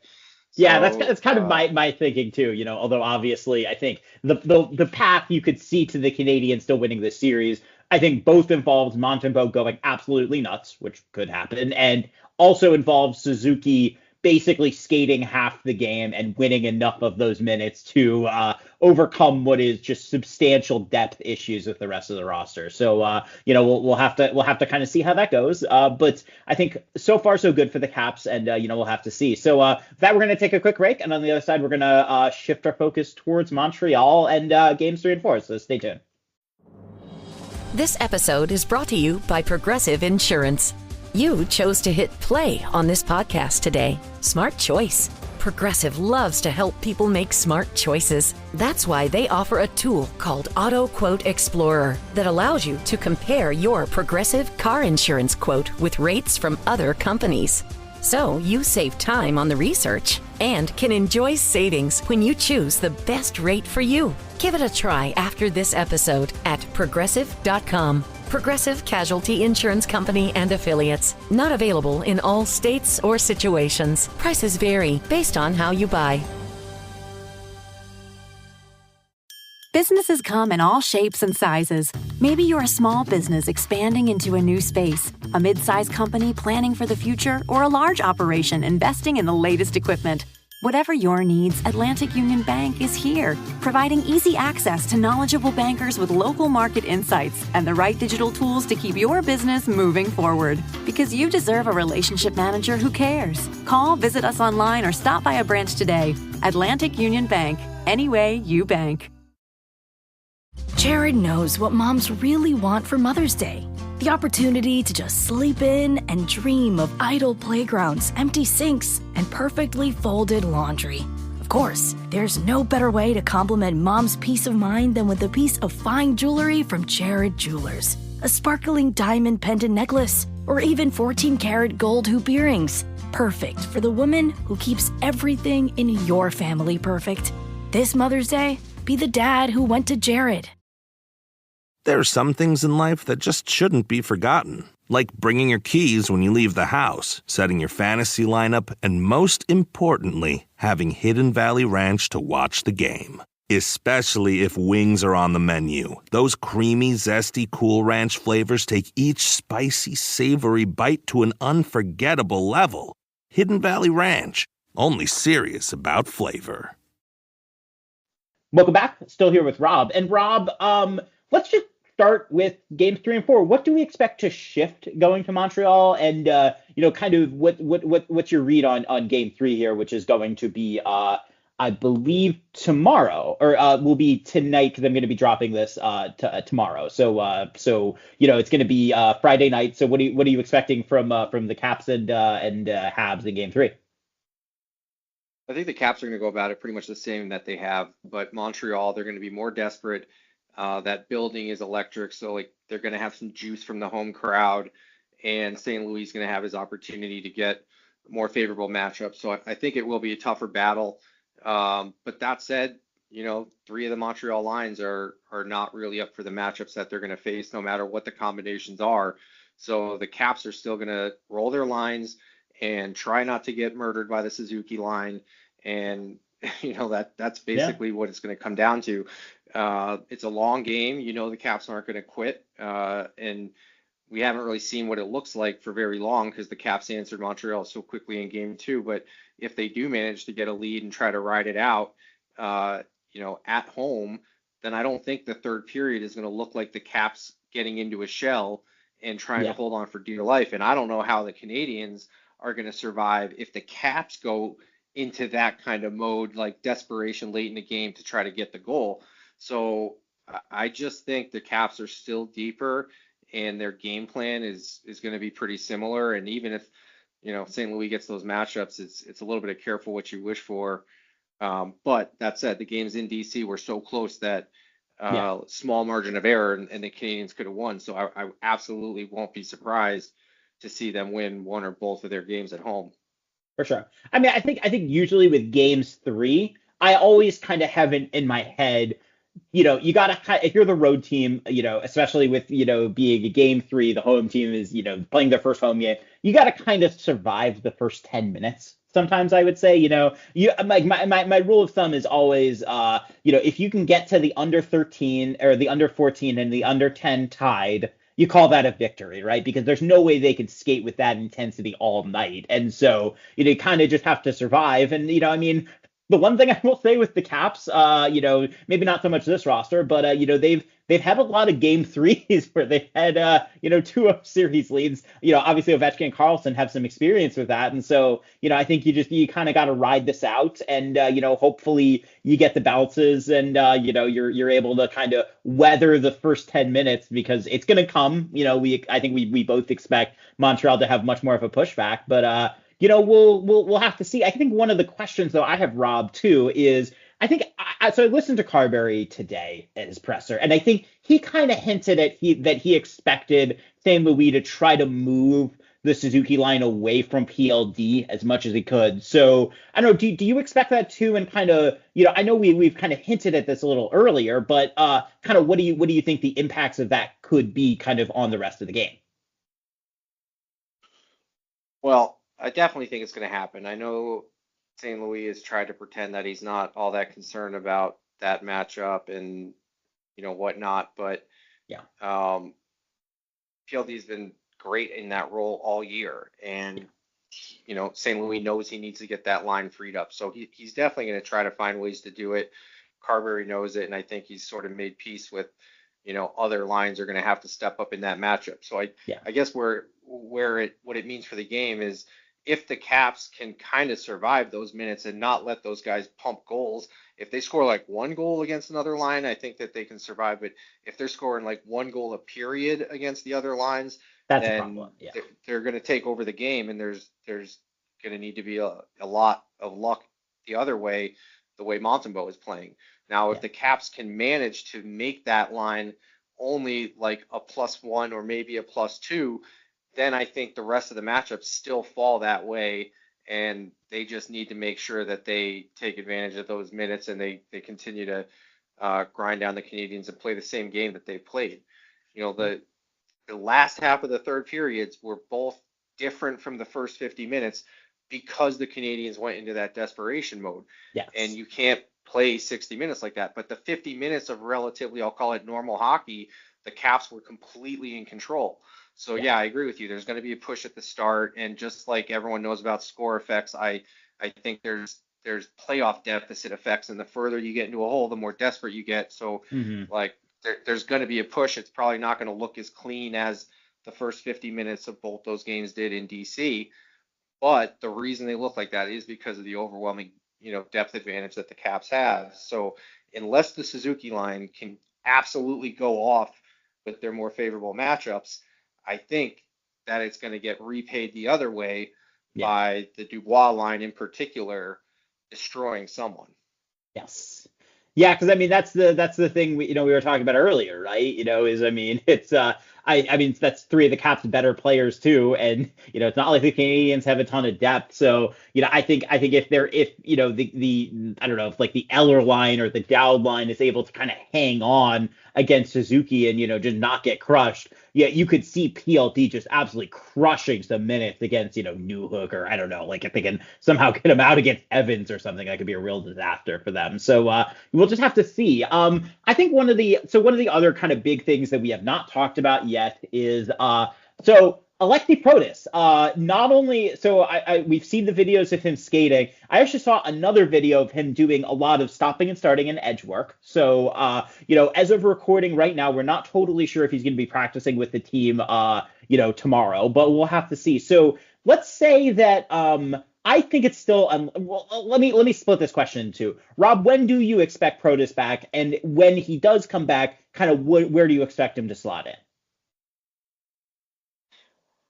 So, yeah, that's kind of my thinking too. Although obviously I think the path you could see to the Canadiens still winning this series, I think both involves Montembeault going absolutely nuts, which could happen, and also involves Suzuki basically skating half the game and winning enough of those minutes to overcome what is just substantial depth issues with the rest of the roster. So we'll have to kind of see how that goes. But I think so far so good for the Caps, and we'll have to see. So that we're going to take a quick break, and on the other side we're going to shift our focus towards Montreal and games 3 and 4. So stay tuned. This episode is brought to you by Progressive Insurance. You chose to hit play on this podcast today. Smart choice. Progressive loves to help people make smart choices. That's why they offer a tool called Auto Quote Explorer that allows you to compare your Progressive car insurance quote with rates from other companies. So you save time on the research and can enjoy savings when you choose the best rate for you. Give it a try after this episode at progressive.com. Progressive Casualty Insurance Company and Affiliates. Not available in all states or situations. Prices vary based on how you buy. Businesses come in all shapes and sizes. Maybe you're a small business expanding into a new space, a mid-sized company planning for the future, or a large operation investing in the latest equipment. Whatever your needs, Atlantic Union Bank is here, providing easy access to knowledgeable bankers with local market insights and the right digital tools to keep your business moving forward. Because you deserve a relationship manager who cares. Call, visit us online, or stop by a branch today. Atlantic Union Bank. Any way you bank. Jared knows what moms really want for Mother's Day. The opportunity to just sleep in and dream of idle playgrounds, empty sinks, and perfectly folded laundry. Of course, there's no better way to compliment mom's peace of mind than with a piece of fine jewelry from Jared Jewelers. A sparkling diamond pendant necklace, or even 14-karat gold hoop earrings. Perfect for the woman who keeps everything in your family perfect. This Mother's Day, be the dad who went to Jared. There are some things in life that just shouldn't be forgotten, like bringing your keys when you leave the house, setting your fantasy lineup, and most importantly, having Hidden Valley Ranch to watch the game. Especially if wings are on the menu. Those creamy, zesty Cool Ranch flavors take each spicy, savory bite to an unforgettable level. Hidden Valley Ranch, only serious about flavor. Welcome back. Still here with Rob. And Rob, let's just start with games 3 and 4. What do we expect to shift going to Montreal? And kind of what's your read on game 3 here, which is going to be I believe tomorrow, or will be tonight, because I'm going to be dropping this tomorrow. So it's going to be Friday night. So what are you expecting from the Caps and Habs in game 3? I think the Caps are going to go about it pretty much the same that they have, but Montreal, they're going to be more desperate. That building is electric, so like they're going to have some juice from the home crowd, and St. Louis is going to have his opportunity to get more favorable matchups. So I think it will be a tougher battle. But that said, 3 of the Montreal lines are not really up for the matchups that they're going to face, no matter what the combinations are. So the Caps are still going to roll their lines and try not to get murdered by the Suzuki line. And that's basically what it's going to come down to. It's a long game. The Caps aren't going to quit, and we haven't really seen what it looks like for very long because the Caps answered Montreal so quickly in game 2. But if they do manage to get a lead and try to ride it out, at home, then I don't think the third period is going to look like the Caps getting into a shell and trying to hold on for dear life. And I don't know how the Canadians are going to survive if the Caps go into that kind of mode, like desperation late in the game to try to get the goal. So I just think the Caps are still deeper, and their game plan is going to be pretty similar. And even if St. Louis gets those matchups, it's a little bit of careful what you wish for. But that said, the games in DC were so close that small margin of error, and the Canadians could have won. So I absolutely won't be surprised to see them win one or both of their games at home. For sure. I mean, I think usually with games 3, I always kind of have in my head, you got to, if you're the road team, especially with, being a game 3, the home team is, playing their first home game, you got to kind of survive the first 10 minutes. Sometimes I would say, my rule of thumb is always, if you can get to the under 13 or the under 14 and the under 10 tied, you call that a victory, right? Because there's no way they could skate with that intensity all night. And so, you kind of just have to survive. And, the one thing I will say with the Caps, maybe not so much this roster, but they've had a lot of game 3s where they've had 2-0 series leads. Obviously Ovechkin and Karlsson have some experience with that, and so I think you kind of got to ride this out, and hopefully you get the bounces, and you're able to kind of weather the first 10 minutes, because it's going to come. I think we both expect Montreal to have much more of a pushback, but we'll have to see. I think one of the questions, though, I have, Rob, too, is so I listened to Carberry today at his presser, and I think he kind of hinted at that he expected St. Louis to try to move the Suzuki line away from PLD as much as he could. So I don't know, do you expect that too? And kind of, I know we've kind of hinted at this a little earlier, but kind of what do you think the impacts of that could be kind of on the rest of the game? Well, I definitely think it's going to happen. I know St. Louis has tried to pretend that he's not all that concerned about that matchup, and whatnot. But Yeah. PLD's been great in that role all year, and St. Louis knows he needs to get that line freed up, so he's definitely going to try to find ways to do it. Carberry knows it, and I think he's sort of made peace with, other lines are going to have to step up in that matchup. So I guess what it means for the game is if the Caps can kind of survive those minutes and not let those guys pump goals. If they score like one goal against another line, I think that they can survive. But if they're scoring like one goal a period against the other lines, that's then a problem. Yeah. they're going to take over the game, and there's going to need to be a lot of luck the other way, the way Montembeault is playing. Now, if the Caps can manage to make that line only like a +1 or maybe a +2, then I think the rest of the matchups still fall that way, and they just need to make sure that they take advantage of those minutes and they continue to grind down the Canadiens and play the same game that they played. The last half of the third periods were both different from the first 50 minutes because the Canadiens went into that desperation mode. Yes. And you can't play 60 minutes like that. But the 50 minutes of relatively, I'll call it normal hockey, the Caps were completely in control. So yeah, I agree with you. There's going to be a push at the start, and just like everyone knows about score effects, I think there's playoff deficit effects, and the further you get into a hole, the more desperate you get. So like there's going to be a push. It's probably not going to look as clean as the first 50 minutes of both those games did in DC. But the reason they look like that is because of the overwhelming, depth advantage that the Caps have. So unless the Suzuki line can absolutely go off with their more favorable matchups, I think that it's going to get repaid the other way by the Dubois line in particular destroying someone. Yes. Yeah, because I mean that's the thing we were talking about earlier, right? It's that's three of the Caps' better players too, and it's not like the Canadiens have a ton of depth. So I think if the I don't know if like the Eller line or the Dowd line is able to kind of hang on against Suzuki and just not get crushed, you could see PLD just absolutely crushing some minutes against Newhook, or I don't know, like if they can somehow get him out against Evans or something, that could be a real disaster for them. So we'll just have to see. I think one of the other kind of big things that we have not talked about yet is Alexi Protas. Not only we've seen the videos of him skating. I actually saw another video of him doing a lot of stopping and starting and edge work. So as of recording right now, we're not totally sure if he's going to be practicing with the team tomorrow, but we'll have to see. So let's say that I think it's still well, let me split this question in two. Rob, when do you expect Protas back, and when he does come back, kind of where do you expect him to slot in?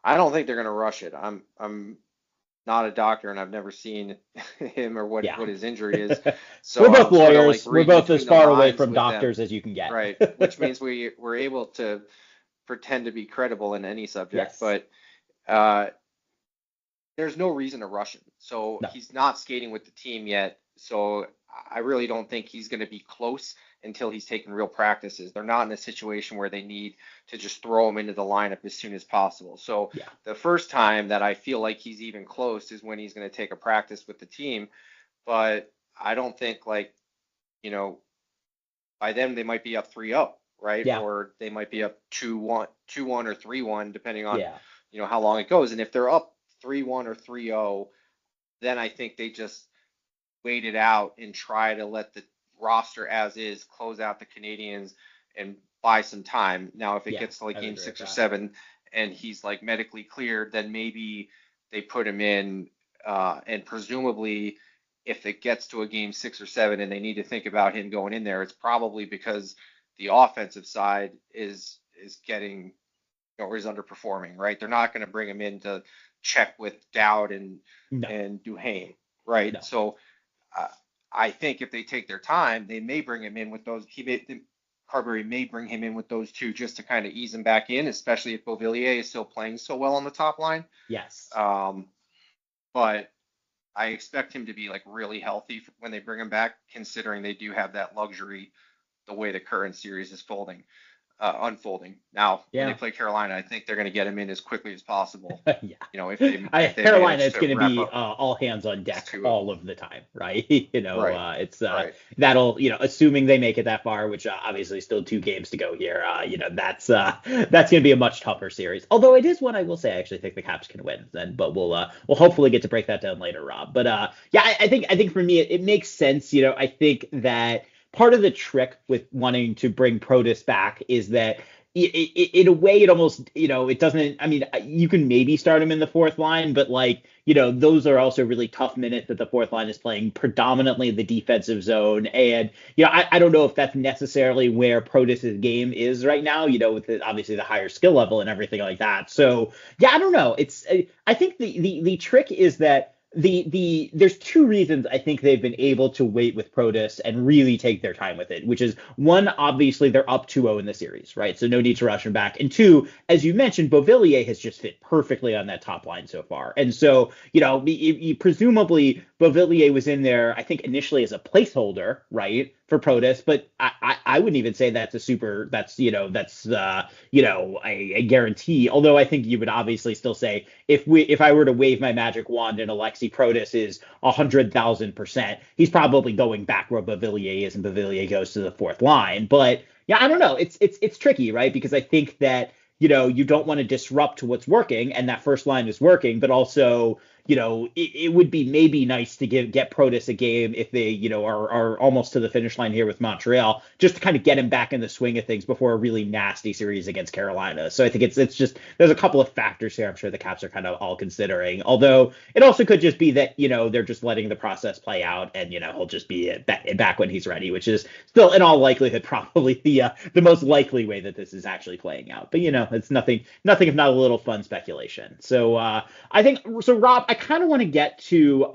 I don't think they're going to rush it. I'm not a doctor, and I've never seen him or what his injury is. So we're both lawyers. We're both as far away from doctors as you can get. Right, which means we're able to pretend to be credible in any subject. Yes. But there's no reason to rush him. So he's not skating with the team yet. So I really don't think he's going to be close until he's taken real practices. They're not in a situation where they need to just throw him into the lineup as soon as possible. So the first time that I feel like he's even close is when he's going to take a practice with the team. But I don't think by then they might be up 3-0, right? Yeah. Or they might be up 2-1 or 3-1, depending on how long it goes. And if they're up 3-1 or 3-0, then I think they just wait it out and try to let the roster as is close out the Canadiens and buy some time. Now, if it gets to game 6 or 7 and he's medically cleared, then maybe they put him in. And presumably, if it gets to a game 6 or 7 and they need to think about him going in there, it's probably because the offensive side is getting or is underperforming, right? They're not going to bring him in to check with Dowd and Duhaime, right? No. So I think if they take their time, they may bring him in with those. Carberry may bring him in with those two just to kind of ease him back in, especially if Beauvillier is still playing so well on the top line. Yes. But I expect him to be really healthy when they bring him back, considering they do have that luxury the way the current series is folding. unfolding. Now, when Yeah. they play Carolina, I think they're going to get him in as quickly as possible. Yeah. If they Carolina, manage it's to going to wrap be up all hands on deck two of all them. of the time, right? Right. It's Right. that'll, assuming they make it that far, which obviously still 2 games to go here. That's going to be a much tougher series. Although it is one I will say I actually think the Caps can win. Then, but we'll hopefully get to break that down later, Rob. But yeah, I think for me it makes sense. I think that part of the trick with wanting to bring Protus back is that in a way, it almost, it doesn't. I mean, you can maybe start him in the fourth line, but those are also really tough minutes that the fourth line is playing predominantly in the defensive zone. And, I don't know if that's necessarily where Protus's game is right now, with obviously the higher skill level and everything like that. So, yeah, I don't know. I think the trick is that there's 2 reasons I think they've been able to wait with Protus and really take their time with it, which is one, obviously they're up 2-0 in the series, right? So no need to rush him back. And 2, as you mentioned, Beauvillier has just fit perfectly on that top line so far. And so, presumably Beauvillier was in there, I think initially as a placeholder, right, for Protus, but I wouldn't even say that's a guarantee. Although I think you would obviously still say if I were to wave my magic wand and Alexi Protus is 100,000%, he's probably going back where Beauvillier is, and Beauvillier goes to the fourth line. But yeah, I don't know. It's tricky, right? Because I think that you don't want to disrupt what's working, and that first line is working, but also it would be maybe nice to get Protus a game if they, are almost to the finish line here with Montreal, just to kind of get him back in the swing of things before a really nasty series against Carolina. So I think it's just, there's a couple of factors here I'm sure the Caps are kind of all considering. Although it also could just be that, they're just letting the process play out, and, he'll just be back when he's ready, which is still in all likelihood probably the most likely way that this is actually playing out. But, it's nothing if not a little fun speculation. So I think, so Rob, I kind of want to get to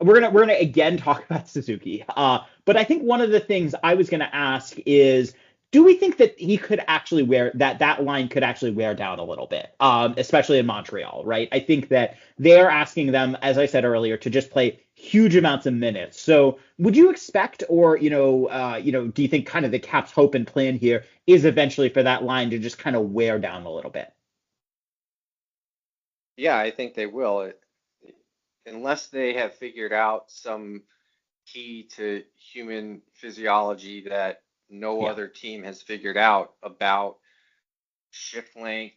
we're gonna again talk about Suzuki, but I think one of the things I was gonna ask is, do we think that he could actually that line could actually wear down a little bit, especially in Montreal, right? I think that they're asking them, as I said earlier, to just play huge amounts of minutes. So would you expect, or do you think kind of the Caps' hope and plan here is eventually for that line to just kind of wear down a little bit? Yeah, I think they will. Unless they have figured out some key to human physiology that no other team has figured out about shift length,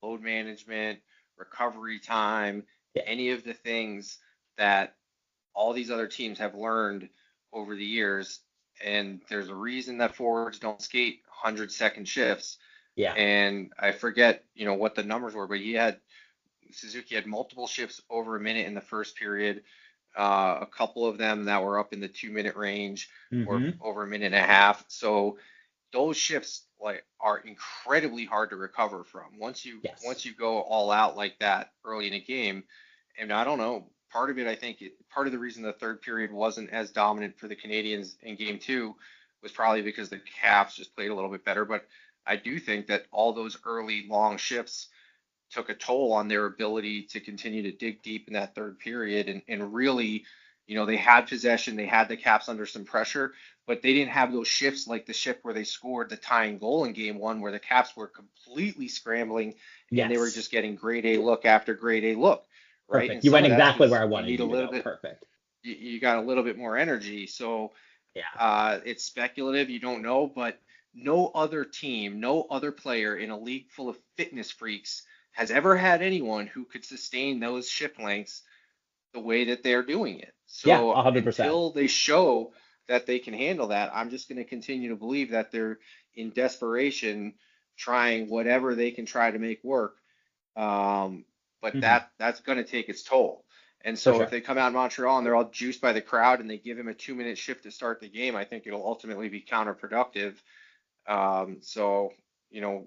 load management, recovery time, any of the things that all these other teams have learned over the years. And there's a reason that forwards don't skate 100-second shifts. Yeah. And I forget, what the numbers were, but Suzuki had multiple shifts over a minute in the first period, a couple of them that were up in the 2-minute range, or over a minute and a half. So those shifts are incredibly hard to recover from once you go all out like that early in a game. And I don't know, part of the reason the third period wasn't as dominant for the Canadians in game 2 was probably because the Caps just played a little bit better. But I do think that all those early long shifts took a toll on their ability to continue to dig deep in that third period, and really, they had possession, they had the Caps under some pressure, but they didn't have those shifts like the shift where they scored the tying goal in game 1, where the Caps were completely scrambling, and they were just getting grade A look after grade A look, right? Perfect. You went exactly where I wanted you to go. Perfect. You got a little bit more energy, so it's speculative, you don't know, but no other team, no other player in a league full of fitness freaks has ever had anyone who could sustain those shift lengths the way that they're doing it. So 100%. Until they show that they can handle that, I'm just going to continue to believe that they're in desperation trying whatever they can try to make work. But that's going to take its toll. And so if they come out in Montreal and they're all juiced by the crowd and they give him a 2-minute shift to start the game, I think it'll ultimately be counterproductive.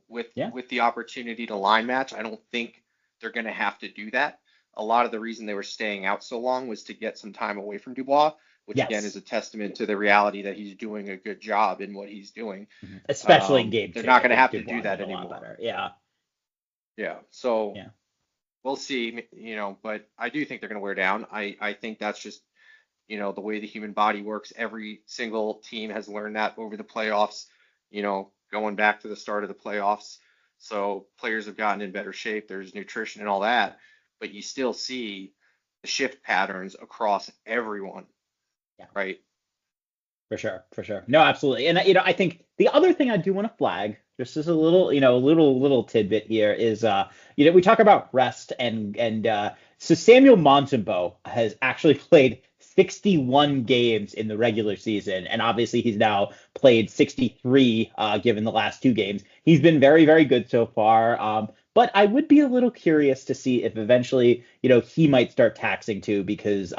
With the opportunity to line match, I don't think they're going to have to do that. A lot of the reason they were staying out so long was to get some time away from Dubois, which again is a testament to the reality that he's doing a good job in what he's doing. Especially in game 2. They're not going to have to do that anymore. Yeah. So we'll see, but I do think they're going to wear down. I think that's just, the way the human body works. Every single team has learned that over the playoffs. going back to the start of the playoffs. So players have gotten in better shape. There's nutrition and all that, but you still see the shift patterns across everyone, Yeah. right? For sure, for sure. No, absolutely. And I think the other thing I do want to flag, just as a little, little tidbit here is, we talk about rest and so Samuel Montembeault has actually played 61 games in the regular season, and obviously he's now played 63, given the last two games. He's been very, very good so far. But I would be a little curious to see if eventually, he might start taxing too, because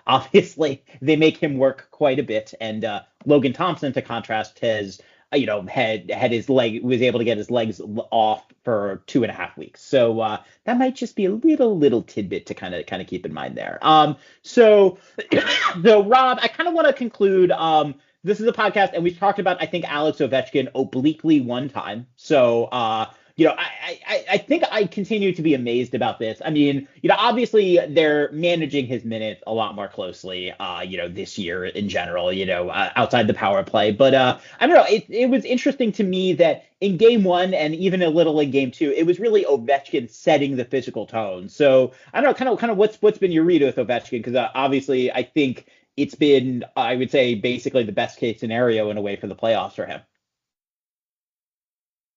obviously they make him work quite a bit. And Logan Thompson, to contrast, has had his leg, was able to get his legs off for 2.5 weeks. So that might just be a little tidbit to kind of keep in mind there. So Rob, I kind of want to conclude. This is a podcast, and we've talked about, I think, Alex Ovechkin obliquely one time. So I think I continue to be amazed about this. I mean, obviously they're managing his minutes a lot more closely, this year in general, outside the power play. But I don't know. It was interesting to me that in game one and even a little in game two, it was really Ovechkin setting the physical tone. So I don't know, kind of what's been your read with Ovechkin? Because obviously I think it's been, I would say, basically the best case scenario in a way for the playoffs for him.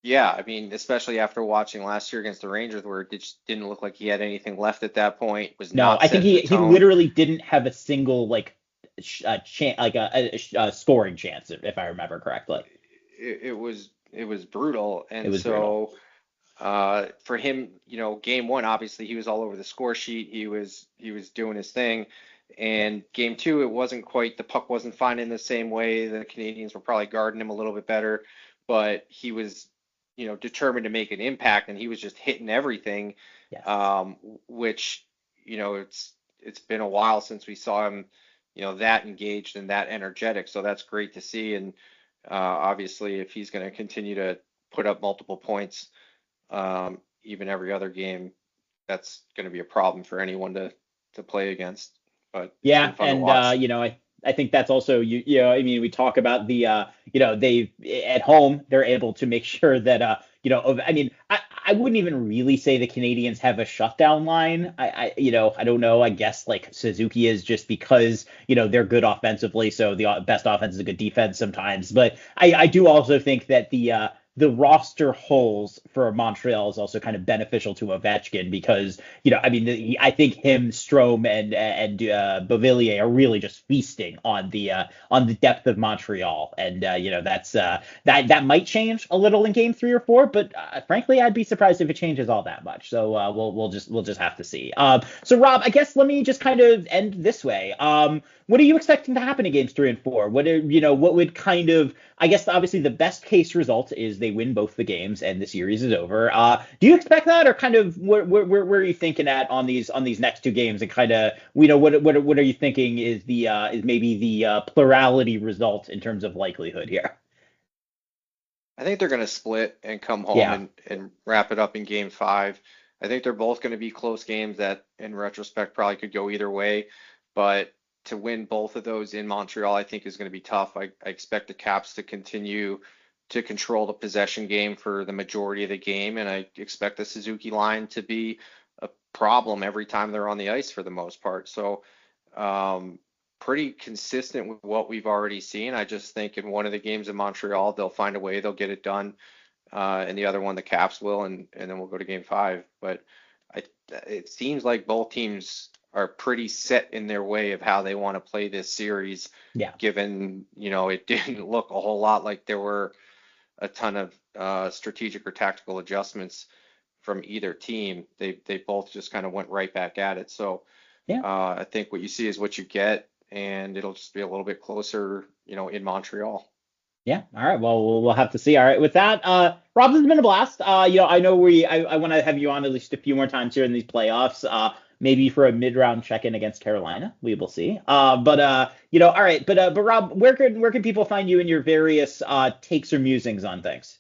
Yeah, I mean, especially after watching last year against the Rangers, where it just didn't look like he had anything left at that point. Was No, not I think setting the he tone. literally didn't have a single chance, like a scoring chance, if I remember correctly. It was brutal, It and was brutal. so for him, game one, obviously he was all over the score sheet. He was doing his thing, and game two, it wasn't quite, the puck wasn't finding the same way. The Canadians were probably guarding him a little bit better, but he was, determined to make an impact, and he was just hitting everything. Yes. Which, it's been a while since we saw him, that engaged and that energetic. So that's great to see, and obviously, if he's going to continue to put up multiple points, even every other game, that's going to be a problem for anyone to play against. But it's been Yeah, fun to and watch. I think that's also I mean, we talk about the they at home they're able to make sure that I mean, I wouldn't even really say the Canadians have a shutdown line. I don't know. I guess like Suzuki is, just because they're good offensively, so the best offense is a good defense sometimes. But I do also think that the roster holes for Montreal is also kind of beneficial to Ovechkin, because I mean, I think him, Strome, and Beauvillier are really just feasting on the depth of Montreal, and that's that might change a little in game 3 or 4, but frankly, I'd be surprised if it changes all that much. So we'll just have to see. So Rob, I guess let me just kind of end this way. What are you expecting to happen in games 3 and 4? What would kind of, I guess obviously the best case result is they win both the games and the series is over. Do you expect that, or kind of where are you thinking at on these next two games, and kind of what are you thinking is maybe the plurality result in terms of likelihood here? I think they're going to split and come home Yeah. and wrap it up in game five. I think they're both going to be close games that, in retrospect, probably could go either way. But to win both of those in Montreal, I think is going to be tough. I expect the Caps to continue to control the possession game for the majority of the game, and I expect the Suzuki line to be a problem every time they're on the ice for the most part. So, pretty consistent with what we've already seen. I just think in one of the games in Montreal, they'll find a way, they'll get it done. And the other one, the Caps will, and then we'll go to game five. But I, it seems like both teams are pretty set in their way of how they want to play this series, Yeah. given, it didn't look a whole lot like there were a ton of strategic or tactical adjustments from either team. They both just kind of went right back at it. So Yeah. I think what you see is what you get, and it'll just be a little bit closer, in Montreal. Yeah. All right. Well, we'll have to see. All right. With that, Rob, this has been a blast. I know I want to have you on at least a few more times here in these playoffs. Maybe for a mid-round check-in against Carolina. We will see. But all right. But Rob, where can people find you in your various takes or musings on things?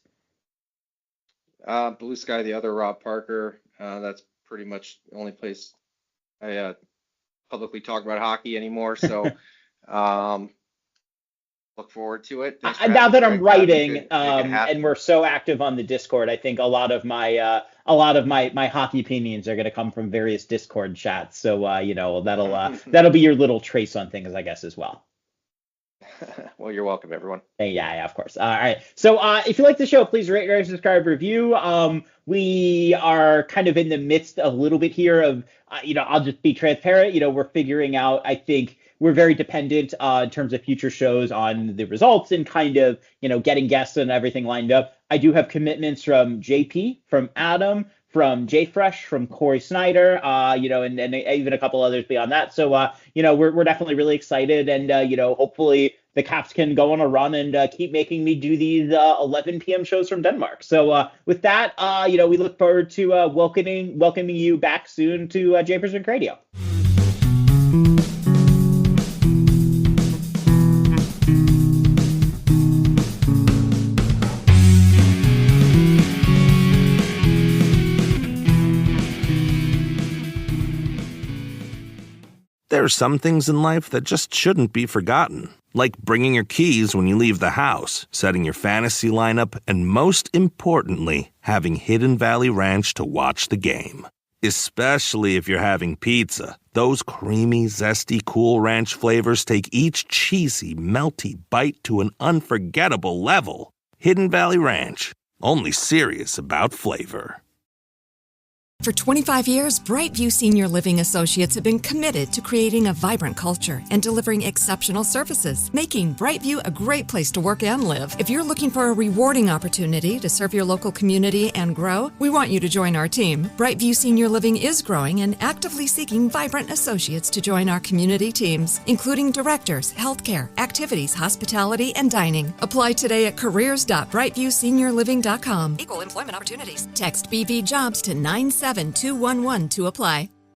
Blue Sky, the other Rob Parker. That's pretty much the only place I publicly talk about hockey anymore. So, um, look forward to it. Now that I'm writing, make it happen. and we're so active on the Discord, I think a lot of my my hockey opinions are going to come from various Discord chats. So that'll be your little trace on things, I guess, as well. Well, you're welcome, everyone. Yeah, of course. All right. So if you like the show, please rate, subscribe, review. We are kind of in the midst a little bit here of, I'll just be transparent. We're figuring out, I think we're very dependent in terms of future shows on the results and kind of, getting guests and everything lined up. I do have commitments from JP, from Adam, from Jay Fresh, from Corey Snyder, and even a couple others beyond that. So, we're definitely really excited, and hopefully the Caps can go on a run and keep making me do these 11 p.m. shows from Denmark. So, with that, we look forward to welcoming you back soon to Japers Rink Radio. There are some things in life that just shouldn't be forgotten, like bringing your keys when you leave the house, setting your fantasy lineup, and most importantly, having Hidden Valley Ranch to watch the game. Especially if you're having pizza. Those creamy, zesty, Cool Ranch flavors take each cheesy, melty bite to an unforgettable level. Hidden Valley Ranch, only serious about flavor. For 25 years, Brightview Senior Living Associates have been committed to creating a vibrant culture and delivering exceptional services, making Brightview a great place to work and live. If you're looking for a rewarding opportunity to serve your local community and grow, we want you to join our team. Brightview Senior Living is growing and actively seeking vibrant associates to join our community teams, including directors, healthcare, activities, hospitality, and dining. Apply today at careers.brightviewseniorliving.com. Equal employment opportunities. Text BV Jobs to 97211 to apply.